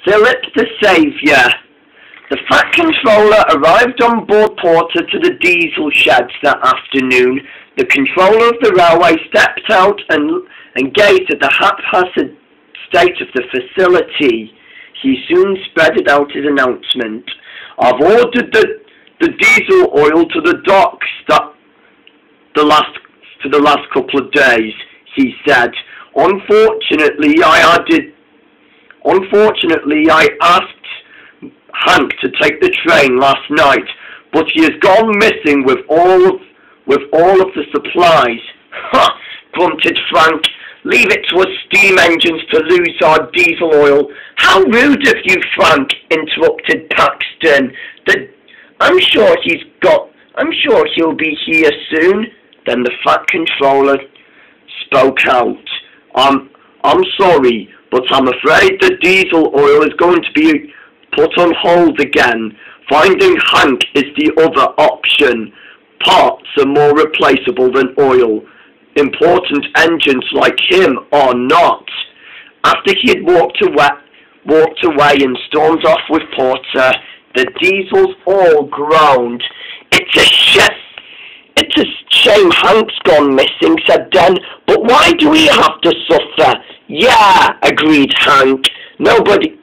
Philip the Saviour. The Fat Controller arrived on board Porter to the diesel sheds that afternoon. The controller of the railway stepped out and gazed at the haphazard state of the facility. He soon spread out his announcement. I've ordered the diesel oil to the docks for the last couple of days, he said. Unfortunately, I asked Hank to take the train last night, but he has gone missing with all of the supplies. Ha! Grunted Frank. Leave it to us steam engines to lose our diesel oil. How rude of you, Frank, interrupted Paxton. I'm sure he'll be here soon. Then the Fat Controller spoke out. I'm sorry, but I'm afraid the diesel oil is going to be put on hold again. Finding Hank is the other option. Parts are more replaceable than oil. Important engines like him are not. After he had walked away and stormed off with Porter, the diesels all groaned. It's a shame Hank's gone missing, said Den, but why do we have to suffer? Yeah, agreed Hank. Nobody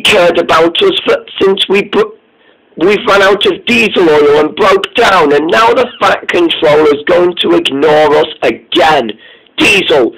cared about us since we've run out of diesel oil and broke down, and now the Fat Controller's going to ignore us again. Diesel,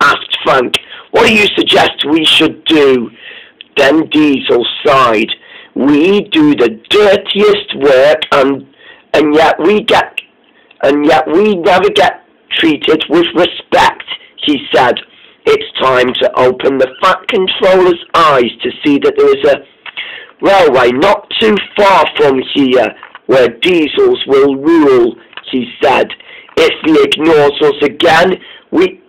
asked Frank, what do you suggest we should do? Then Diesel sighed. We do the dirtiest work and yet we never get treated with respect, he said. It's time to open the Fat Controller's eyes to see that there is a railway not too far from here where diesels will rule, he said. If he ignores us again, we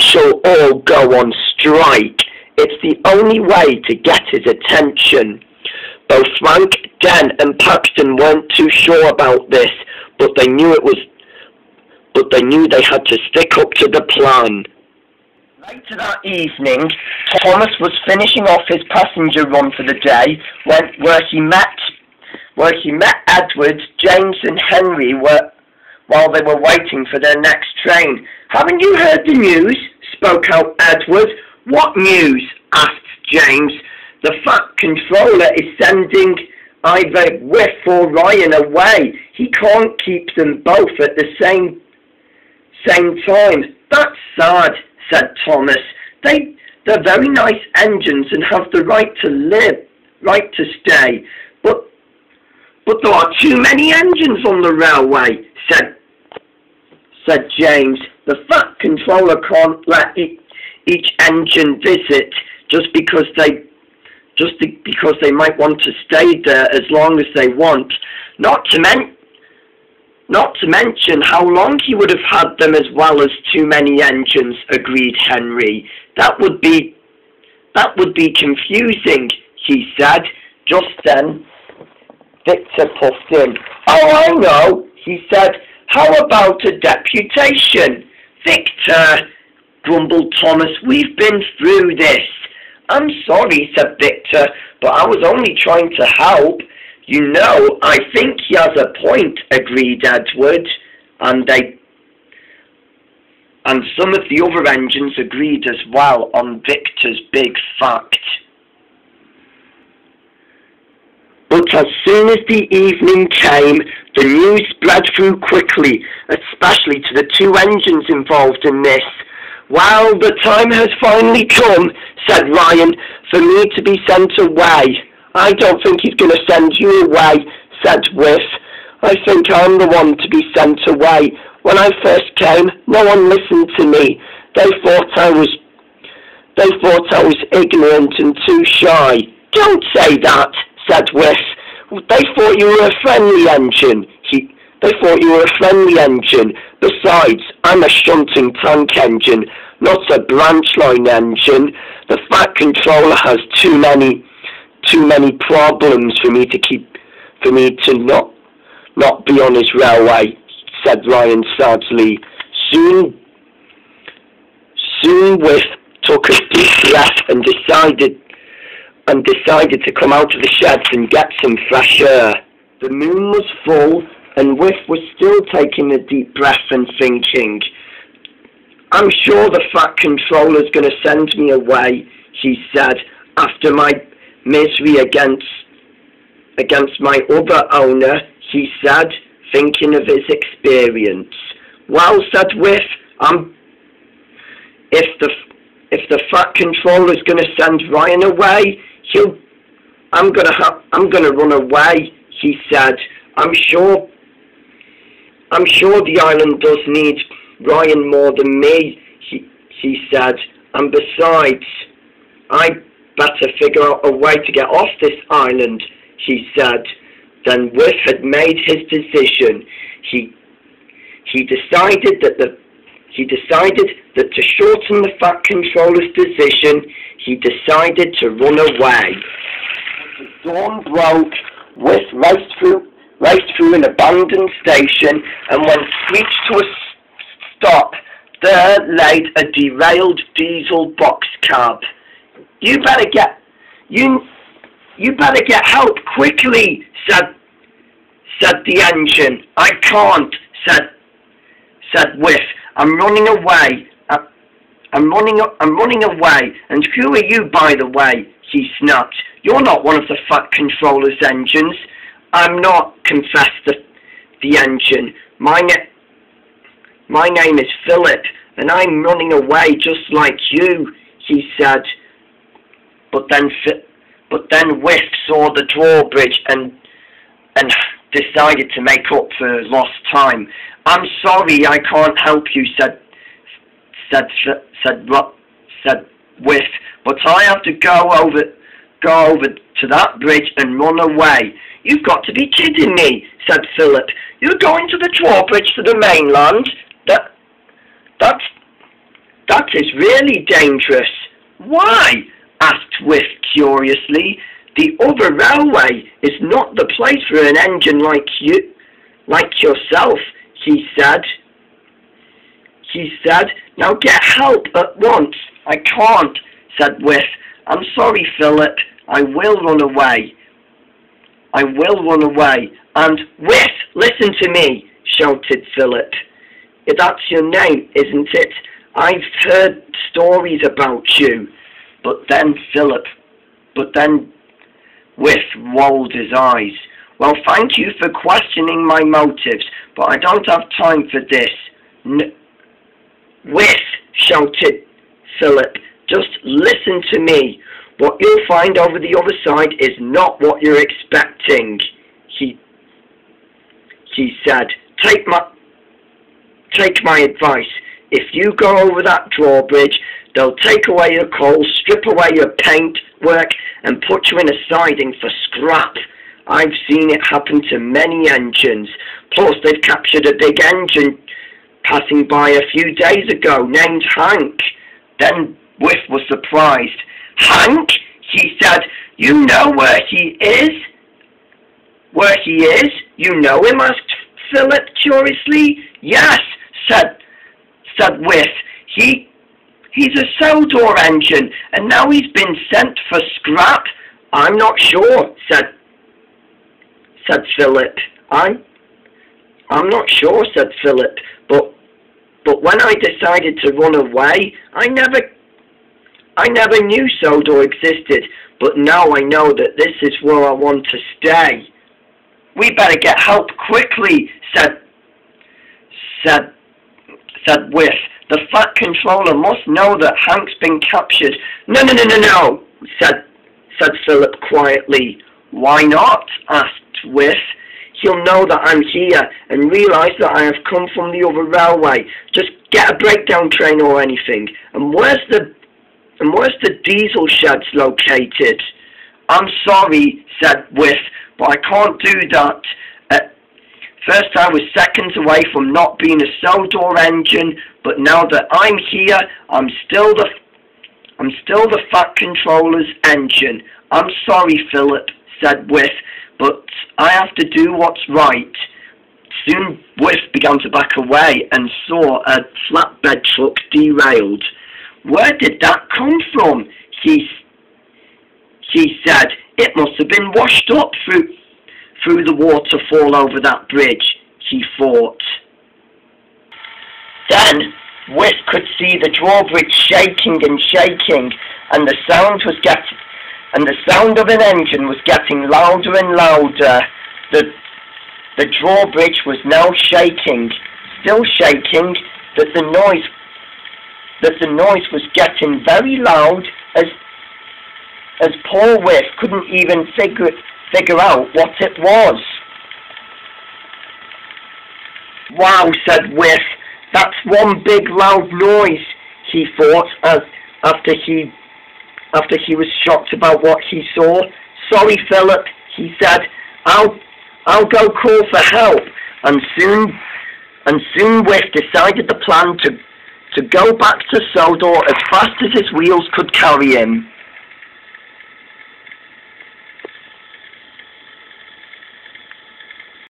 shall all go on strike. It's the only way to get his attention. Both Frank, Den, and Paxton weren't too sure about this, but they knew they had to stick up to the plan. Later that evening, Thomas was finishing off his passenger run for the day where he met Edward, James, and Henry while they were waiting for their next train. Haven't you heard the news? Spoke out Edward. What news? Asked James. The Fat Controller is sending either Whiff or Ryan away. He can't keep them both at the same time. That's sad, said Thomas. They're very nice engines and have the right to stay. But there are too many engines on the railway, said James. The Fat Controller can't let each engine visit just because they might want to stay there as long as they want. Not to mention how long he would have had them as well as too many engines, agreed Henry. That would be confusing, he said. Just then, Victor puffed in. Oh, I know, he said. How about a deputation? Victor, grumbled Thomas, we've been through this. I'm sorry, said Victor, but I was only trying to help. You know, I think he has a point, agreed Edward, and some of the other engines agreed as well on Victor's big fact. But as soon as the evening came, the news spread through quickly, especially to the two engines involved in this. Well, the time has finally come, said Ryan, for me to be sent away. I don't think he's going to send you away, said Whiff. I think I'm the one to be sent away. When I first came, no one listened to me. They thought I was ignorant and too shy. Don't say that, said Whiff. They thought you were a friendly engine. They thought you were a friendly engine. Besides, I'm a shunting tank engine, not a branch line engine. The Fat Controller has too many problems for me to not be on his railway, said Ryan sadly. Soon Whiff took a deep breath and decided to come out of the sheds and get some fresh air. The moon was full, and Whiff was still taking a deep breath and thinking, I'm sure the Fat Controller's going to send me away, she said, after my misery against my other owner, he said, thinking of his experience. Well, said Whiff, if the Fat Controller's going to send Ryan away, I'm going to run away, he said. I'm sure the island does need Ryan more than me, he said. And besides, I'd better figure out a way to get off this island, he said. Then Whiff had made his decision. He decided that to shorten the Fat Controller's position, he decided to run away. As the dawn broke, Whiff raced through an abandoned station, and when screeched to a stop, there laid a derailed diesel box cab. You better get help quickly, said the engine. I can't, said Whiff. I'm running away. I'm running away. And who are you, by the way? He snapped. You're not one of the Fat Controller's engines. I'm not, confessed the engine. My name is Philip, and I'm running away just like you, he said. But then Whiff saw the drawbridge and decided to make up for lost time. I'm sorry, I can't help you, said Whiff, but I have to go over to that bridge and run away. You've got to be kidding me, said Philip. You're going to the drawbridge to the mainland? That is really dangerous. Why? Asked Whiff curiously. The other railway is not the place for an engine like yourself, he said. Now get help at once. I can't, said Whiff. I'm sorry, Philip. I will run away. And Whiff, listen to me, shouted Philip. That's your name, isn't it? I've heard stories about you. But then Whiff rolled his eyes. Well, thank you for questioning my motives, but I don't have time for this. Whiff, shouted Philip. Just listen to me. What you'll find over the other side is not what you're expecting, he said. Take my advice. If you go over that drawbridge, they'll take away your coal, strip away your paint work, and put you in a siding for scrap. I've seen it happen to many engines. Plus, they've captured a big engine passing by a few days ago, named Hank. Then Whiff was surprised. Hank? He said. You know where he is? Where he is? You know him? Asked Philip curiously. Yes, said Whiff. He's a cell door engine, and now he's been sent for scrap. I'm not sure, said Philip. I'm not sure, said Philip. But when I decided to run away, I never knew Sodor existed. But now I know that this is where I want to stay. We better get help quickly, said Whiff. The Fat Controller must know that Hank's been captured. No, said Philip quietly. Why not? Asked Whiff. He'll know that I'm here and realise that I have come from the other railway. Just get a breakdown train or anything. And where's the diesel sheds located? I'm sorry, said Whiff, but I can't do that. First I was seconds away from not being a cell door engine, but now that I'm here, I'm still the Fat Controller's engine. I'm sorry, Philip, said Whiff, but I have to do what's right. Soon Whiff began to back away and saw a flatbed truck derailed. Where did that come from? He said, it must have been washed up through the waterfall over that bridge, he thought. Then Whiff could see the drawbridge shaking and shaking, and the sound of an engine was getting louder and louder. The drawbridge was now shaking, still shaking, that the noise was getting very loud, as poor Whiff couldn't even figure out what it was. Wow, said Whiff, that's one big loud noise, he thought, after he was shocked about what he saw. Sorry, Philip, he said, I'll go call for help. And soon Whiff decided the plan to go back to Sodor as fast as his wheels could carry him.